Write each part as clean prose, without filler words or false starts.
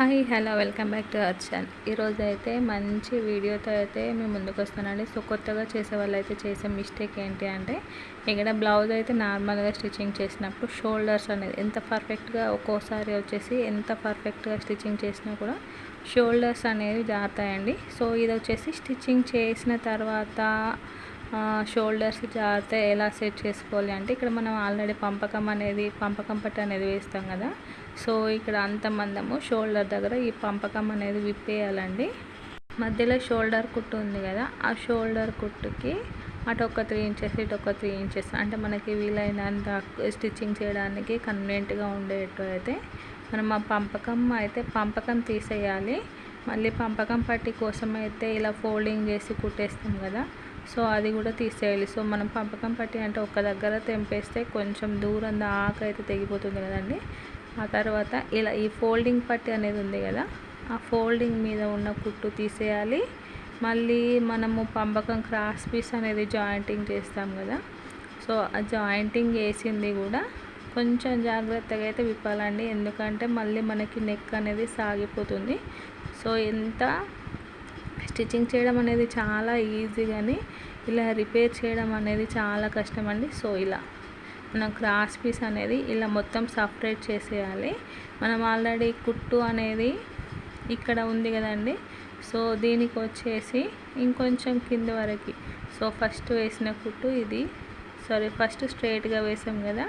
Hi hello welcome back to our channel. ఈరోజు అయితే మంచి వీడియోతో అయితే మేము ముందుకు వస్తున్నానండి. సో కొత్తగా చేసే వాళ్ళు అయితే చేసే మిస్టేక్ ఏంటి అంటే, ఇక్కడ బ్లౌజ్ అయితే నార్మల్గా స్టిచ్చింగ్ చేసినప్పుడు షోల్డర్స్ అనేది ఎంత పర్ఫెక్ట్గా ఒక్కోసారి వచ్చేసి ఎంత పర్ఫెక్ట్గా స్టిచ్చింగ్ చేసినా కూడా షోల్డర్స్ అనేవి జారుతాయండి. సో ఇది వచ్చేసి స్టిచ్చింగ్ చేసిన తర్వాత షోల్డర్స్ జాగ్రత్త ఎలా సెట్ చేసుకోవాలి అంటే, ఇక్కడ మనం ఆల్రెడీ పంపకం పట్టు అనేది వేస్తాం కదా. సో ఇక్కడ అంత మందము షోల్డర్ దగ్గర ఈ పంపకం అనేది విప్పేయాలండి. మధ్యలో షోల్డర్ కుట్టు ఉంది కదా, ఆ షోల్డర్ కుట్టుకి అటు ఒక 3 ఇంచెస్ ఇటు ఒక 3 ఇంచెస్ అంటే మనకి వీలైనంత స్టిచ్చింగ్ చేయడానికి కన్వీనియంట్గా ఉండేట్టు అయితే మనం ఆ పంపకం తీసేయాలి. మళ్ళీ పంపకం పట్టి కోసం అయితే ఇలా ఫోల్డింగ్ చేసి కుట్టేస్తాం కదా, సో అది కూడా తీసేయాలి. సో మనం పంపకం పట్టి అంటే ఒక దగ్గర తెంపేస్తే కొంచెం దూరం దాకా అయితే తెగిపోతుంది కదండి. ఆ తర్వాత ఇలా ఈ ఫోల్డింగ్ పట్టి అనేది ఉంది కదా, ఆ ఫోల్డింగ్ మీద ఉన్న కుట్టు తీసేయాలి. మళ్ళీ మనము పంపకం క్రాస్ పీస్ అనేది జాయింటింగ్ చేస్తాం కదా, సో ఆ జాయింటింగ్ వేసింది కూడా కొంచెం జాగ్రత్తగా అయితే విప్పాలండి. ఎందుకంటే మళ్ళీ మనకి నెక్ అనేది సాగిపోతుంది. సో ఎంత స్టిచ్చింగ్ చేయడం అనేది చాలా ఈజీ, కానీ ఇలా రిపేర్ చేయడం అనేది చాలా కష్టం అండి. సో ఇలా మనం క్రాస్ పీస్ అనేది ఇలా మొత్తం సపరేట్ చేసేయాలి. మనం ఆల్రెడీ కుట్టు అనేది ఇక్కడ ఉంది కదండి, సో దీనికి వచ్చేసి ఇంకొంచెం కింద వరకు, సో ఫస్ట్ వేసిన కుట్టు ఇది, ఫస్ట్ స్ట్రైట్గా వేసాం కదా,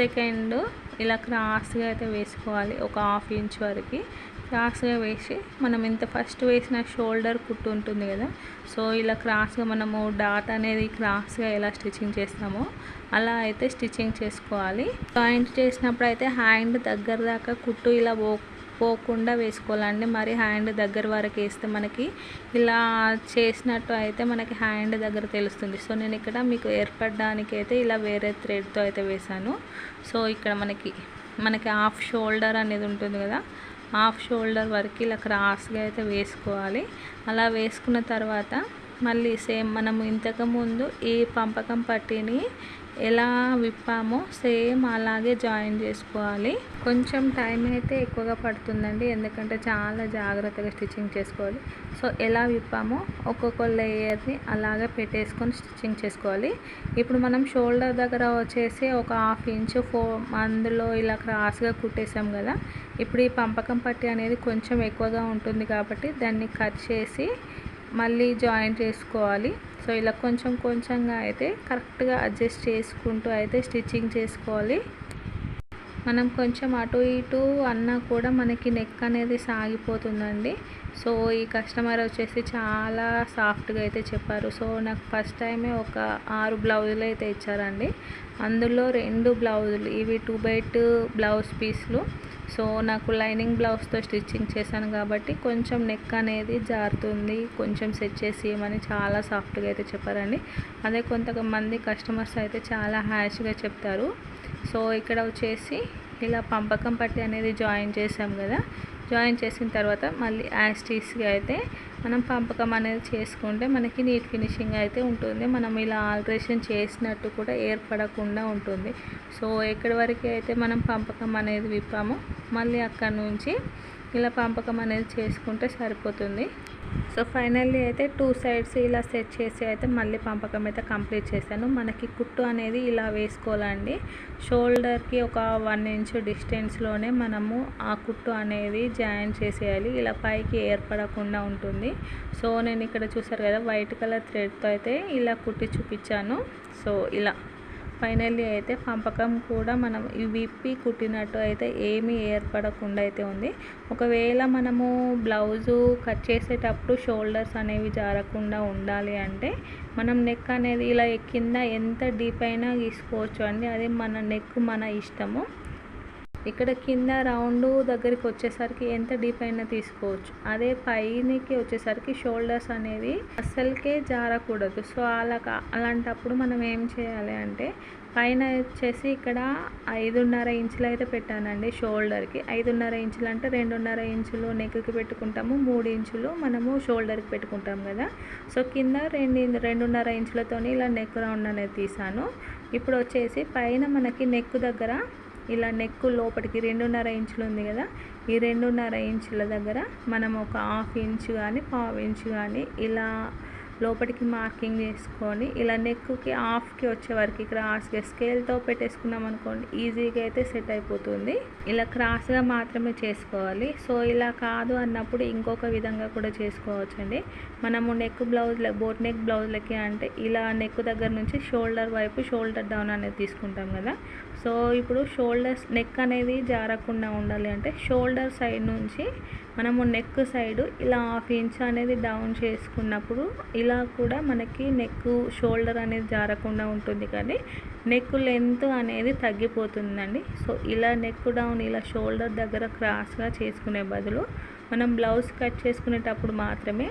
సెకండ్ ఇలా క్రాస్గా అయితే వేసుకోవాలి. ఒక 1/2 ఇంచ్ వరకు క్రాస్గా వేసి మనం ఇంత ఫస్ట్ వేసిన షోల్డర్ కుట్టు ఉంటుంది కదా, సో ఇలా క్రాస్గా మనము డాట్ అనేది క్రాస్గా ఎలా స్టిచ్చింగ్ చేస్తామో అలా అయితే స్టిచ్చింగ్ చేసుకోవాలి. జాయింట్ చేసినప్పుడు అయితే హ్యాండ్ దగ్గర దాకా కుట్టు ఇలా పోకుండా వేసుకోవాలండి. మరి హ్యాండ్ దగ్గర వరకు వేస్తే మనకి ఇలా చేసినట్టు అయితే మనకి హ్యాండ్ దగ్గర తెలుస్తుంది. సో నేను ఇక్కడ మీకు ఏర్పడడానికి అయితే ఇలా వేరే థ్రెడ్తో అయితే వేసాను. సో ఇక్కడ మనకి హాఫ్ షోల్డర్ అనేది ఉంటుంది కదా, హాఫ్ షోల్డర్ వరకు ఇలా క్రాస్గా అయితే వేసుకోవాలి. అలా వేసుకున్న తర్వాత మళ్ళీ సేమ్ మనము ఇంతకుముందు ఈ పంపకం పట్టీని ఎలా విప్పామో సేమ్ అలాగే జాయిన్ చేసుకోవాలి. కొంచెం టైం అయితే ఎక్కువగా పడుతుందండి, ఎందుకంటే చాలా జాగ్రత్తగా స్టిచ్చింగ్ చేసుకోవాలి. సో ఎలా విప్పామో ఒక్కొక్క లేయర్ని అలాగే పెట్టేసుకొని స్టిచ్చింగ్ చేసుకోవాలి. ఇప్పుడు మనం షోల్డర్ దగ్గర వచ్చేసి ఒక 1/2 ఇంచ్ అందులో ఇలా క్రాస్గా కుట్టేసాం కదా. ఇప్పుడు ఈ పంపకం పట్టీ అనేది కొంచెం ఎక్కువగా ఉంటుంది కాబట్టి దాన్ని కట్ చేసి మళ్ళీ జాయిన్ చేసుకోవాలి. సో ఇలా కొంచెంగా అయితే కరెక్ట్గా అడ్జస్ట్ చేసుకుంటూ అయితే స్టిచ్చింగ్ చేసుకోవాలి. మనం కొంచెం అటు ఇటు అన్నా కూడా మనకి నెక్ అనేది సాగిపోతుందండి. సో ఈ కస్టమర్ వచ్చేసి చాలా సాఫ్ట్గా అయితే చెప్పారు. సో నాకు ఫస్ట్ టైమే ఒక 6 బ్లౌజులు అయితే ఇచ్చారండి. అందులో 2 బ్లౌజులు ఇవి 2x2 బ్లౌజ్ పీస్లు. సో నాకు లైనింగ్ బ్లౌజ్తో స్టిచ్చింగ్ చేశాను కాబట్టి కొంచెం నెక్ అనేది జారుతుంది, కొంచెం సెట్ చేసి ఇవ్వమని చాలా సాఫ్ట్గా అయితే చెప్పారండి. అదే కొంతమంది కస్టమర్స్ అయితే చాలా హ్యాష్గా చెప్తారు. సో ఇక్కడ వచ్చేసి ఇలా పంపకం పట్టి అనేది జాయిన్ చేసాం కదా, జాయిన్ చేసిన తర్వాత మళ్ళీ యాస్టీస్గా అయితే మనం పంపకం అనేది చేసుకుంటే మనకి నీట్ ఫినిషింగ్ అయితే ఉంటుంది. మనం ఇలా ఆల్టరేషన్ చేసినట్టు కూడా ఏర్పడకుండా ఉంటుంది. సో ఎక్కడి వరకు అయితే మనం పంపకం అనేది విప్పామో మళ్ళీ అక్కడ నుంచి ఇలా పంపకం అనేది చేసుకుంటే సరిపోతుంది. సో ఫైనల్లీ అయితే 2 సైడ్స్ ఇలా సెట్ చేసి అయితే మళ్ళీ పంపకం అయితే కంప్లీట్ చేశాను. మనకి కుట్టు అనేది ఇలా వేసుకోవాలండి. షోల్డర్కి ఒక 1 ఇంచ్ డిస్టెన్స్లోనే మనము ఆ కుట్టు అనేది జాయిన్ చేసేయాలి. ఇలా పైకి ఏర్పడకుండా ఉంటుంది. సో నేను ఇక్కడ చూసారు కదా, వైట్ కలర్ థ్రెడ్తో అయితే ఇలా కుట్టి చూపించాను. సో ఇలా ఫైనల్లీ అయితే పంపకం కూడా మనం విప్పి కుట్టినట్టు అయితే ఏమీ ఏర్పడకుండా అయితే ఉంది. ఒకవేళ మనము బ్లౌజు కట్ చేసేటప్పుడు షోల్డర్స్ అనేవి జారకుండా ఉండాలి అంటే మనం నెక్ అనేది ఇలా కింద ఎంత డీప్ అయినా గీసుకోవచ్చు అండి. అది మన నెక్ మన ఇష్టము. ఇక్కడ కింద రౌండ్ దగ్గరికి వచ్చేసరికి ఎంత డీప్ అయినా తీసుకోవచ్చు. అదే పైనకి వచ్చేసరికి షోల్డర్స్ అనేవి అస్సలకే జారకూడదు. సో అలాంటప్పుడు మనం ఏం చేయాలి అంటే, పైన వచ్చేసి ఇక్కడ 5.5 ఇంచులు అయితే పెట్టానండి షోల్డర్కి. 5.5 ఇంచులు అంటే 2.5 ఇంచులు నెక్కి పెట్టుకుంటాము, 3 ఇంచులు మనము షోల్డర్కి పెట్టుకుంటాం కదా. సో కింద 2.5 ఇంచులతో ఇలా నెక్ రౌండ్ అనేది తీసాను. ఇప్పుడు వచ్చేసి పైన మనకి నెక్ దగ్గర ఇలా నెక్ లోపలికి 2.5 ఇంచులు ఉంది కదా, ఈ 2.5 ఇంచుల దగ్గర మనం ఒక 1/2 ఇంచు కానీ 1/4 ఇంచు కానీ ఇలా లోపలికి మార్కింగ్ చేసుకొని ఇలా నెక్కి హాఫ్కి వచ్చే వరకు క్రాస్గా స్కేల్తో పెట్టేసుకున్నాం అనుకోండి, ఈజీగా అయితే సెట్ అయిపోతుంది. ఇలా క్రాస్గా మాత్రమే చేసుకోవాలి. సో ఇలా కాదు అన్నప్పుడు ఇంకొక విధంగా కూడా చేసుకోవచ్చండి. మనము నెక్ బ్లౌజ్ బోట్ నెక్ బ్లౌజ్లకి అంటే ఇలా నెక్ దగ్గర నుంచి షోల్డర్ వైపు షోల్డర్ డౌన్ అనేది తీసుకుంటాం కదా. సో ఇప్పుడు షోల్డర్స్ నెక్ అనేది జారకుండా ఉండాలి అంటే షోల్డర్ సైడ్ నుంచి మనము నెక్ సైడు ఇలా 1/2 ఇంచ్ అనేది డౌన్ చేసుకున్నప్పుడు ఇలా కూడా మనకి నెక్ షోల్డర్ అనేది జారకుండా ఉంటుంది, కానీ నెక్ లెంత్ అనేది తగ్గిపోతుందండి. సో ఇలా నెక్ డౌన్ ఇలా షోల్డర్ దగ్గర క్రాస్గా చేసుకునే బదులు మనం బ్లౌజ్ కట్ చేసుకునేటప్పుడు మాత్రమే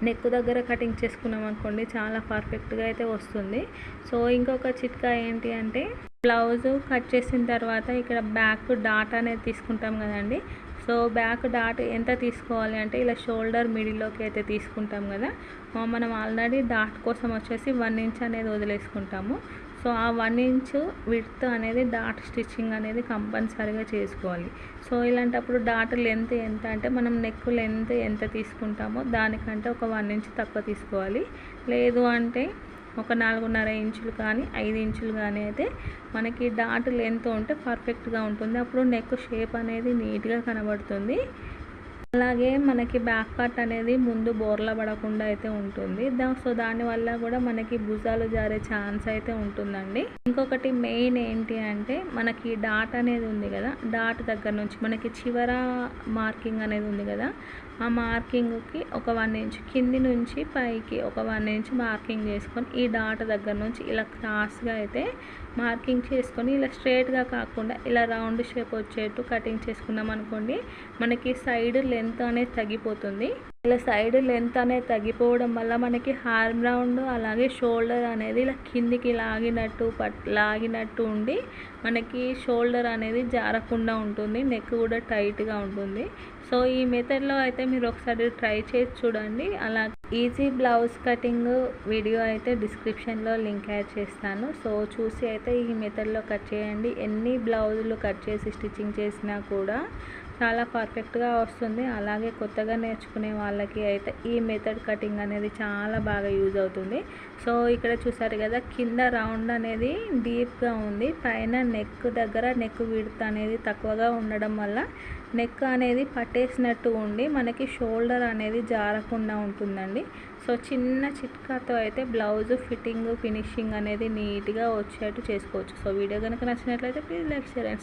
నెక్ దగ్గర కటింగ్ చేసుకున్నాం అనుకోండి, చాలా పర్ఫెక్ట్గా అయితే వస్తుంది. సో ఇంకొక చిట్కా ఏంటి అంటే బ్లౌజు కట్ చేసిన తర్వాత ఇక్కడ బ్యాక్ డాట్ అనేది తీసుకుంటాం కదండి. సో బ్యాక్ డాట్ ఎంత తీసుకోవాలి అంటే ఇలా షోల్డర్ మిడిల్లోకి అయితే తీసుకుంటాం కదా, మనం ఆల్రెడీ డాట్ కోసం వచ్చేసి 1 ఇంచ్ అనేది వదిలేసుకుంటాము. సో ఆ 1 ఇంచ్ విడ్త్ అనేది డాట్ స్టిచ్చింగ్ అనేది కంపల్సరీగా చేసుకోవాలి. సో ఇలాంటప్పుడు డాట్ లెంత్ ఎంత అంటే మనం నెక్ లెంత్ ఎంత తీసుకుంటామో దానికంటే ఒక 1 ఇంచ్ తక్కువ తీసుకోవాలి. లేదు అంటే ఒక 4.5 ఇంచులు కానీ 5 ఇంచులు కానీ అయితే మనకి డాట్ లెంత్ ఉంటే పర్ఫెక్ట్గా ఉంటుంది. అప్పుడు నెక్ షేప్ అనేది నీట్గా కనబడుతుంది. అలాగే మనకి బ్యాక్ పార్ట్ అనేది ముందు బోర్ల పడకుండా అయితే ఉంటుంది. సో దానివల్ల కూడా మనకి భుజాలు జారే ఛాన్స్ అయితే ఉంటుందండి. ఇంకొకటి మెయిన్ ఏంటి అంటే మనకి డాట్ అనేది ఉంది కదా, డాట్ దగ్గర నుంచి మనకి చివర మార్కింగ్ అనేది ఉంది కదా, ఆ మార్కింగ్కి ఒక 1 ఇంచ్ కింది నుంచి పైకి ఒక 1 ఇంచ్ మార్కింగ్ చేసుకొని ఈ డాట్ దగ్గర నుంచి ఇలా క్రాస్గా అయితే మార్కింగ్ చేసుకొని ఇలా స్ట్రైట్గా కాకుండా ఇలా రౌండ్ షేప్ వచ్చేట్టు కటింగ్ చేసుకున్నాం అనుకోండి, మనకి సైడ్ లెంత్ అనేది తగ్గిపోతుంది. ఇలా సైడ్ లెంత్ అనేది తగ్గిపోవడం వల్ల మనకి హార్మ్ రౌండ్ అలాగే షోల్డర్ అనేది ఇలా కిందికి లాగినట్టు ఉండి మనకి షోల్డర్ అనేది జారకుండా ఉంటుంది, నెక్ కూడా టైట్గా ఉంటుంది. సో ఈ మెథడ్లో అయితే మీరు ఒకసారి ట్రై చేసి చూడండి. అలా ఈజీ బ్లౌజ్ కటింగ్ వీడియో అయితే డిస్క్రిప్షన్లో లింక్ యాడ్ చేస్తాను. సో చూసి అయితే ఈ మెథడ్లో కట్ చేయండి. ఎన్ని బ్లౌజులు కట్ చేసి స్టిచ్చింగ్ చేసినా కూడా చాలా పర్ఫెక్ట్గా వస్తుంది. అలాగే కొత్తగా నేర్చుకునే వాళ్ళకి అయితే ఈ మెథడ్ కటింగ్ అనేది చాలా బాగా యూజ్ అవుతుంది. సో ఇక్కడ చూసారు కదా, కింద రౌండ్ అనేది డీప్గా ఉంది, పైన నెక్ దగ్గర నెక్ విడ్త్ అనేది తక్కువగా ఉండడం వల్ల నెక్ అనేది పట్టేసినట్టు ఉండి మనకి షోల్డర్ అనేది జారకుండా ఉంటుందండి. సో చిన్న చిట్కాతో అయితే బ్లౌజ్ ఫిట్టింగ్ ఫినిషింగ్ అనేది నీట్గా వచ్చేట్టు చేసుకోవచ్చు. సో వీడియో కనుక నచ్చినట్లయితే ప్లీజ్ లైక్ షేర్ అండ్